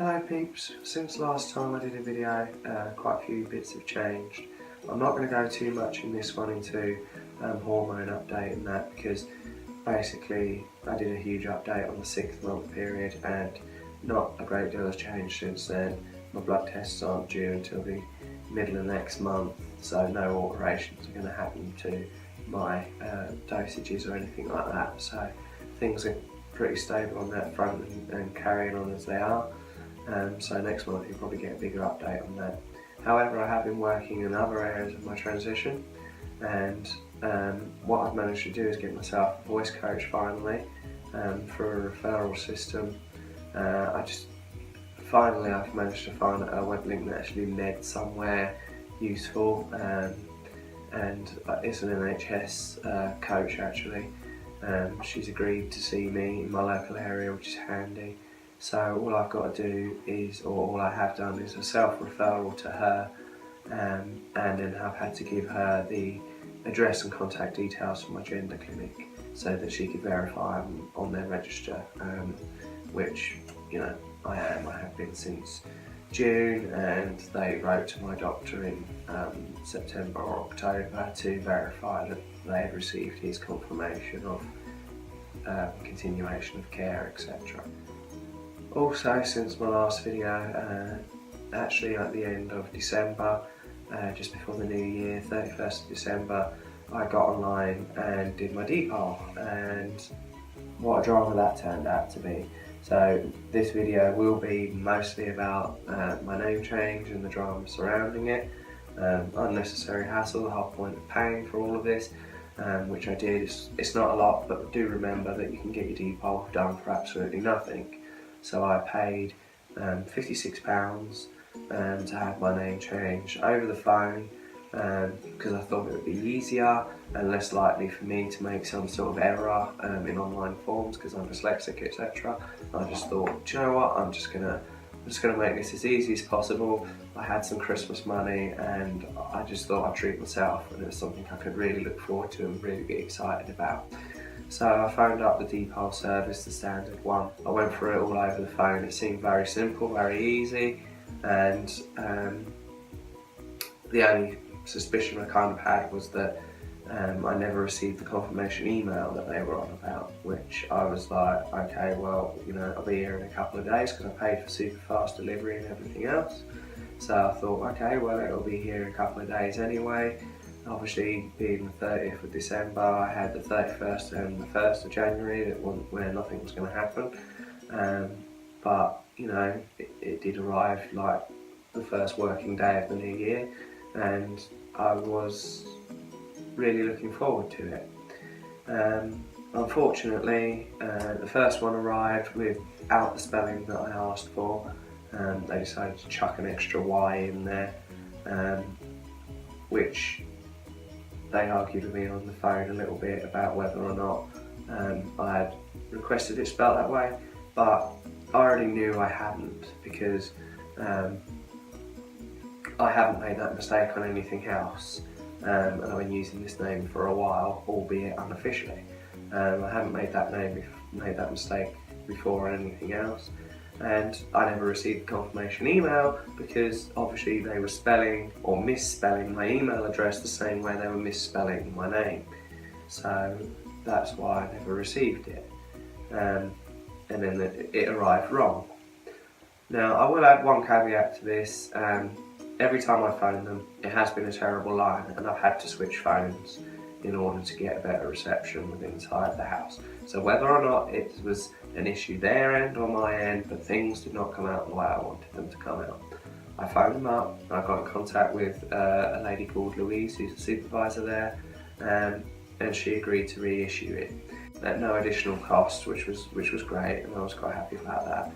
Hello peeps, since last time I did a video, quite a few bits have changed. I'm not going to go too much in this one into hormone update and that, because basically I did a huge update on the 6-month period and not a great deal has changed since then. My blood tests aren't due until the middle of next month, so no alterations are going to happen to my dosages or anything like that, so things are pretty stable on that front and carrying on as they are. So next month you'll probably get a bigger update on that. However, I have been working in other areas of my transition, and what I've managed to do is get myself a voice coach finally for a referral system. I've managed to find a web link that actually led somewhere useful, and it's an NHS coach actually. She's agreed to see me in my local area, which is handy. So all I've got to do is, or all I have done is a self-referral to her, and then I've had to give her the address and contact details for my gender clinic so that she could verify I'm on their register, which, you know, I have been since June, and they wrote to my doctor in September or October to verify that they had received his confirmation of continuation of care, etc. Also, since my last video, actually at the end of December, just before the new year, 31st of December, I got online and did my depol, and what a drama that turned out to be. So this video will be mostly about my name change and the drama surrounding it, unnecessary hassle, the whole point of paying for all of this, which I did. It's not a lot, but do remember that you can get your depol done for absolutely nothing. So I paid £56 to have my name changed over the phone, because I thought it would be easier and less likely for me to make some sort of error in online forms, because I'm dyslexic, etc. I just thought, do you know what, I'm just gonna make this as easy as possible. I had some Christmas money and I just thought I'd treat myself, and it was something I could really look forward to and really be excited about. So I phoned up the depol service, the standard one. I went through it all over the phone. It seemed very simple, very easy, and the only suspicion I kind of had was that I never received the confirmation email that they were on about, which I was like, okay, well, you know, I'll be here in a couple of days because I paid for super fast delivery and everything else. So I thought, okay, well, it'll be here in a couple of days anyway. Obviously, being the 30th of December, I had the 31st and the 1st of January where nothing was going to happen. But, you know, it did arrive like the first working day of the new year, and I was really looking forward to it. Unfortunately, the first one arrived without the spelling that I asked for. They decided to chuck an extra Y in there, which they argued with me on the phone a little bit about whether or not I had requested it spelled that way, but I already knew I hadn't, because I haven't made that mistake on anything else, and I've been using this name for a while, albeit unofficially. I haven't made that mistake before on anything else, and I never received the confirmation email because obviously they were spelling or misspelling my email address the same way they were misspelling my name. So that's why I never received it, and then it arrived wrong. Now I will add one caveat to this. Every time I phone them, it has been a terrible line, and I've had to switch phones in order to get a better reception within inside the house. So whether or not it was an issue their end or my end, but things did not come out the way I wanted them to come out. I phoned them up, and I got in contact with a lady called Louise, who's the supervisor there, and she agreed to reissue it at no additional cost, which was great, and I was quite happy about that.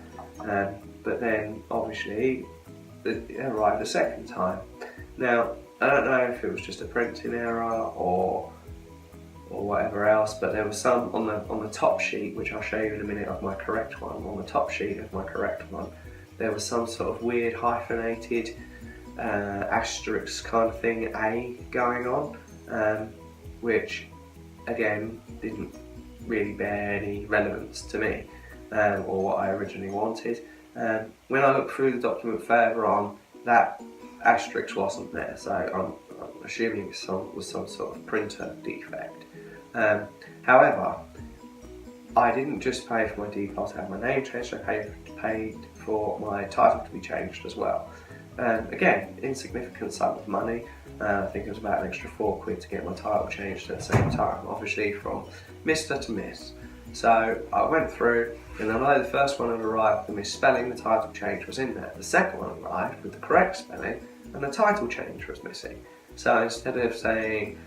But then obviously it arrived a second time. Now I don't know if it was just a printing error or whatever else, but there was some on the top sheet, which I'll show you in a minute, of my correct one. On the top sheet of my correct one, there was some sort of weird hyphenated asterisk kind of thing, A, going on, which again didn't really bear any relevance to me or what I originally wanted. When I looked through the document further on, that asterisk wasn't there, so I'm assuming it was some sort of printer defect. However, I didn't just pay for my depot to have my name changed, I paid for my title to be changed as well. Again, insignificant sum of money. I think it was about an extra £4 to get my title changed at the same time, obviously from Mr to Miss. So I went through, and although the first one had arrived, the misspelling, the title change was in there. The second one arrived with the correct spelling, and the title change was missing. So instead of saying,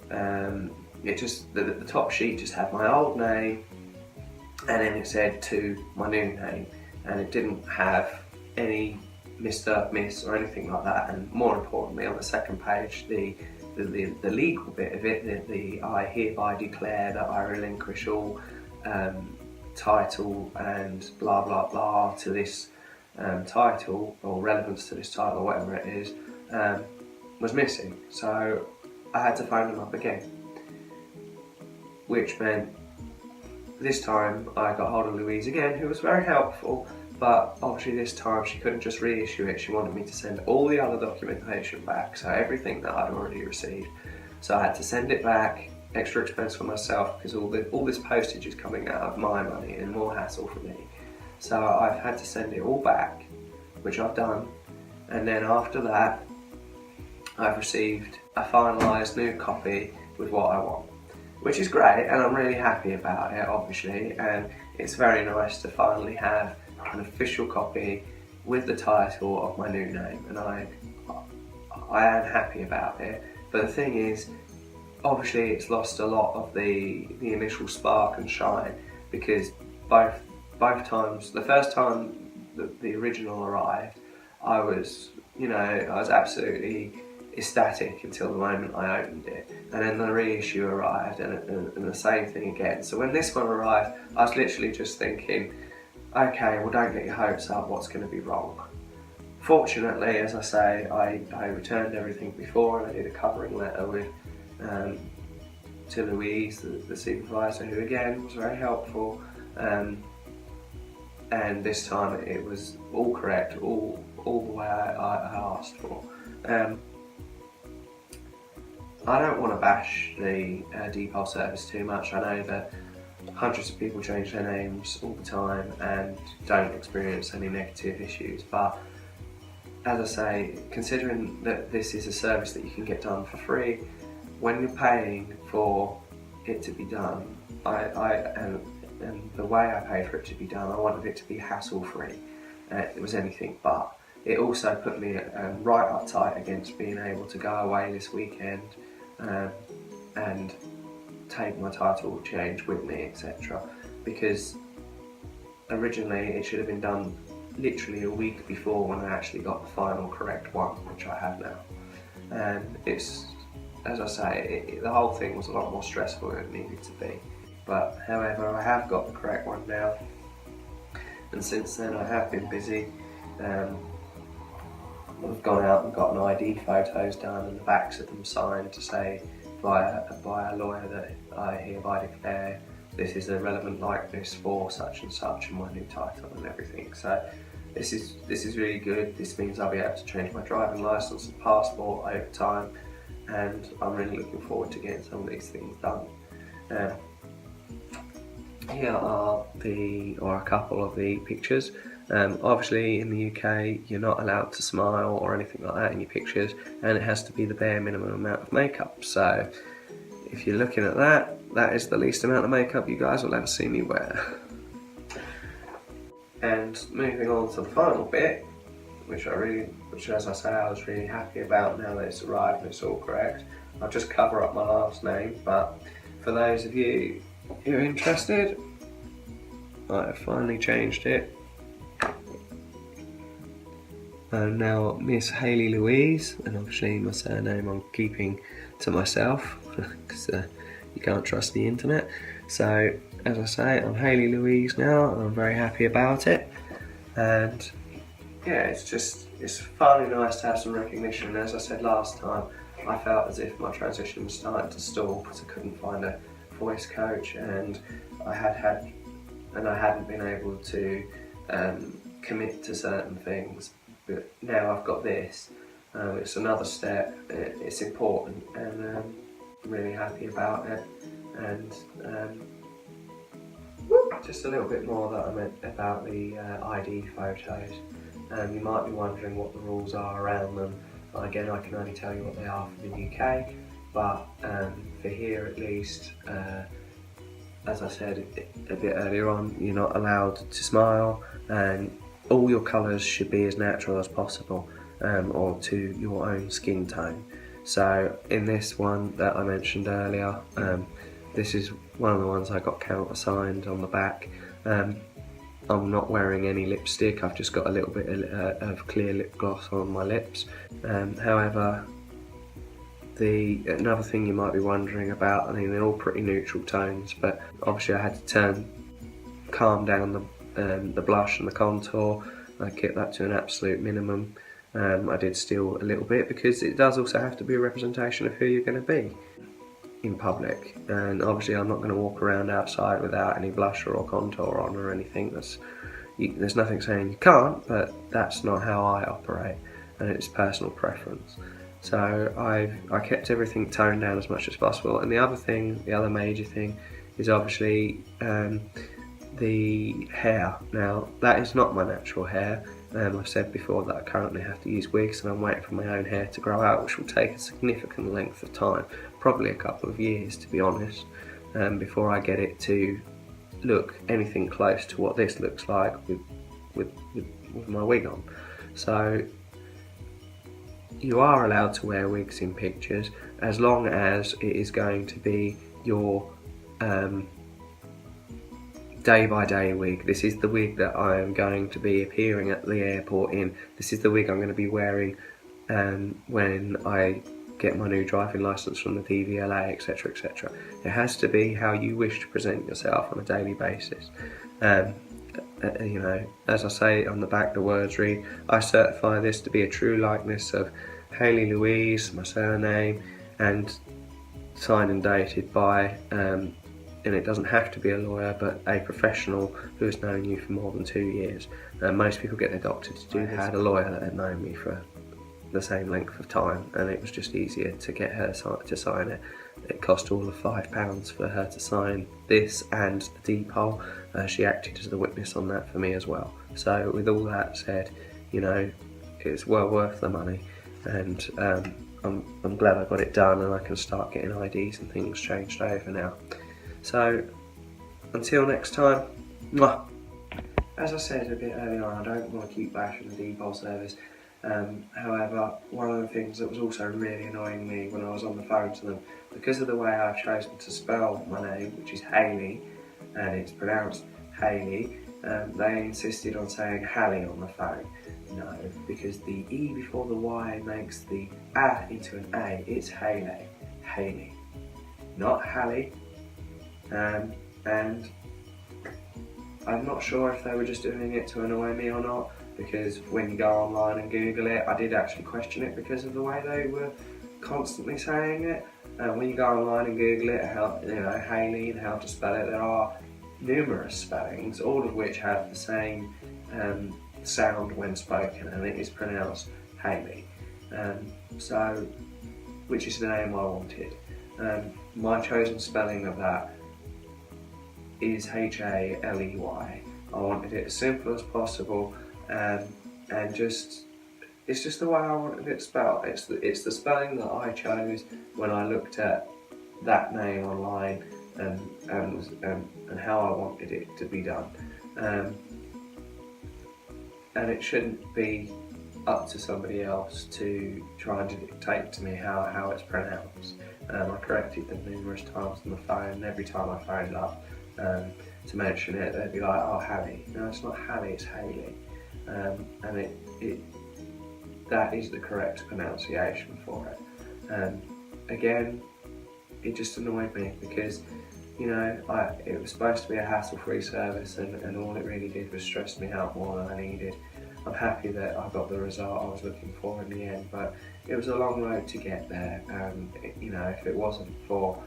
the top sheet just had my old name, and then it said to my new name, and it didn't have any Mr, Miss or anything like that. And more importantly, on the second page, the legal bit of it, the I hereby declare that I relinquish all title and blah blah blah to this title, or relevance to this title, or whatever it is, was missing. So I had to phone them up again, which meant this time I got hold of Louise again, who was very helpful, but obviously this time she couldn't just reissue it. She wanted me to send all the other documentation back, so everything that I'd already received. So I had to send it back, extra expense for myself, because all this postage is coming out of my money and more hassle for me. So I've had to send it all back, which I've done, and then after that I've received a finalised new copy with what I want, which is great, and I'm really happy about it, obviously, and it's very nice to finally have an official copy with the title of my new name, and I am happy about it. But the thing is, obviously it's lost a lot of the initial spark and shine, because both times, the first time the original arrived, I was absolutely ecstatic until the moment I opened it, and then the reissue arrived, and the same thing again. So when this one arrived, I was literally just thinking, okay, well, don't get your hopes up, what's going to be wrong? Fortunately, as I say, I returned everything before, and I did a covering letter with to Louise, the supervisor, who again was very helpful, and this time it was all correct, all the way I asked for. I don't want to bash the depot service too much. I know that hundreds of people change their names all the time and don't experience any negative issues, but as I say, considering that this is a service that you can get done for free, when you're paying for it to be done, and the way I paid for it to be done, I wanted it to be hassle-free. It was anything but. It also put me right uptight against being able to go away this weekend and take my title change with me, etc. Because originally it should have been done literally a week before, when I actually got the final correct one, which I have now. And it's, as I say, the whole thing was a lot more stressful than it needed to be. But however, I have got the correct one now, and since then I have been busy. I've gone out and got an ID photos done, and the backs of them signed to say by a lawyer that I hereby declare this is a relevant likeness for such and such, and my new title and everything. So this is really good. This means I'll be able to change my driving licence and passport over time, and I'm really looking forward to getting some of these things done. Here are a couple of the pictures. Obviously in the UK you're not allowed to smile or anything like that in your pictures, and it has to be the bare minimum amount of makeup. So if you're looking at that, that is the least amount of makeup you guys will ever see me wear. And moving on to the final bit, which as I say I was really happy about now that it's arrived and it's all correct. I'll just cover up my last name, but for those of you who are interested, I have finally changed it. I'm now Miss Hayley Louise, and obviously my surname I'm keeping to myself because you can't trust the internet. So as I say, I'm Hayley Louise now, and I'm very happy about it. And yeah, it's finally nice to have some recognition. As I said last time, I felt as if my transition was starting to stall because I couldn't find a voice coach, and I hadn't been able to commit to certain things, but now I've got this, it's another step, it's important, and I'm really happy about it. And just a little bit more that I meant about the ID photos. You might be wondering what the rules are around them. Again, I can only tell you what they are for the UK, but for here at least, as I said a bit earlier on, you're not allowed to smile, and all your colours should be as natural as possible, or to your own skin tone. So in this one that I mentioned earlier, this is one of the ones I got countersigned on the back. I'm not wearing any lipstick, I've just got a little bit of clear lip gloss on my lips. However, another thing you might be wondering about, I mean, they're all pretty neutral tones, but obviously I had to calm down the blush and the contour. I kept that to an absolute minimum. I did steal a little bit because it does also have to be a representation of who you're going to be in public, and obviously I'm not going to walk around outside without any blusher or contour on or anything. There's nothing saying you can't, but that's not how I operate, and it's personal preference. So I kept everything toned down as much as possible. And the other major thing is obviously the hair. Now, that is not my natural hair. I've said before that I currently have to use wigs, and I'm waiting for my own hair to grow out, which will take a significant length of time, probably a couple of years to be honest, before I get it to look anything close to what this looks like with my wig on. So you are allowed to wear wigs in pictures as long as it is going to be your day-by-day wig. This is the wig that I am going to be appearing at the airport in. This is the wig I'm going to be wearing when I get my new driving licence from the DVLA, etc, etc. It has to be how you wish to present yourself on a daily basis. You know, as I say on the back, the words read, I certify this to be a true likeness of Hayley Louise, my surname, and signed and dated by, and it doesn't have to be a lawyer, but a professional who has known you for more than 2 years. Most people get their doctor to do this. I had a lawyer that had known me for the same length of time, and it was just easier to get her to sign it. It cost all of £5 for her to sign this and the depot. She acted as the witness on that for me as well. So with all that said, you know, it's well worth the money, and I'm glad I got it done, and I can start getting IDs and things changed over now. So until next time, mwah. As I said a bit earlier on, I don't want to keep bashing the depot service. However, one of the things that was also really annoying me when I was on the phone to them, because of the way I've chosen to spell my name, which is Hayley, and it's pronounced Hayley, they insisted on saying Hallie on the phone. No, because the E before the Y makes the A into an A. It's Hayley, Hayley, not Hallie. And I'm not sure if they were just doing it to annoy me or not, because when you go online and Google it, I did actually question it because of the way they were constantly saying it. When you go online and Google it, how, you know, Hayley and how to spell it, there are numerous spellings, all of which have the same sound when spoken, and it is pronounced Hayley. So, which is the name I wanted. My chosen spelling of that is H-A-L-E-Y. I wanted it as simple as possible, and it's just the way I wanted it spelled. It's the spelling that I chose when I looked at that name online, and how I wanted it to be done. And it shouldn't be up to somebody else to try and dictate to me how it's pronounced. I corrected them numerous times on the phone, and every time I phoned up to mention it, they'd be like, oh, Hallie. No, it's not Hallie, it's Hayley. And that is the correct pronunciation for it. Again, it just annoyed me because, you know, it was supposed to be a hassle-free service, and all it really did was stress me out more than I needed. I'm happy that I got the result I was looking for in the end, but it was a long road to get there. You know, if it wasn't for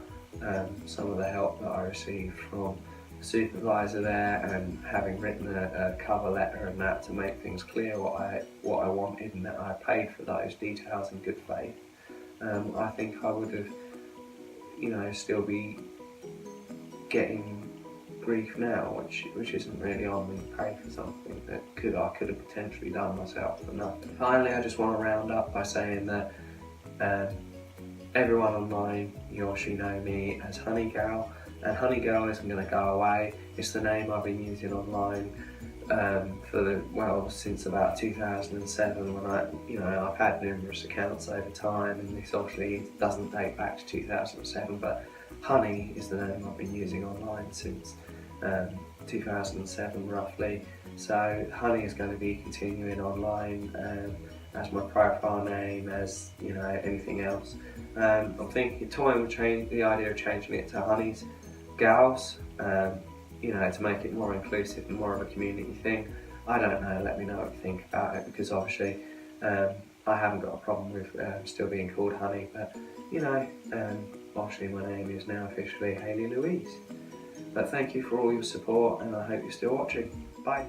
some of the help that I received from supervisor there, and having written a cover letter and that to make things clear what I wanted and that I paid for those details in good faith, I think I would have, still be getting grief now, which isn't really on me to pay for something that I could have potentially done myself for nothing. Finally, I just want to round up by saying that everyone online, you or she know me as Honey Gal, and Honey Gal isn't going to go away. It's the name I've been using online since about 2007, when I've had numerous accounts over time, and this obviously doesn't date back to 2007, but Honey is the name I've been using online since 2007 roughly. So Honey is going to be continuing online as my profile name, as anything else. I'm toying with the idea of changing it to Honey's Gals, to make it more inclusive and more of a community thing. I don't know, let me know what you think about it, because obviously I haven't got a problem with still being called Honey, but obviously my name is now officially Hayley Louise. But thank you for all your support, and I hope you're still watching. Bye.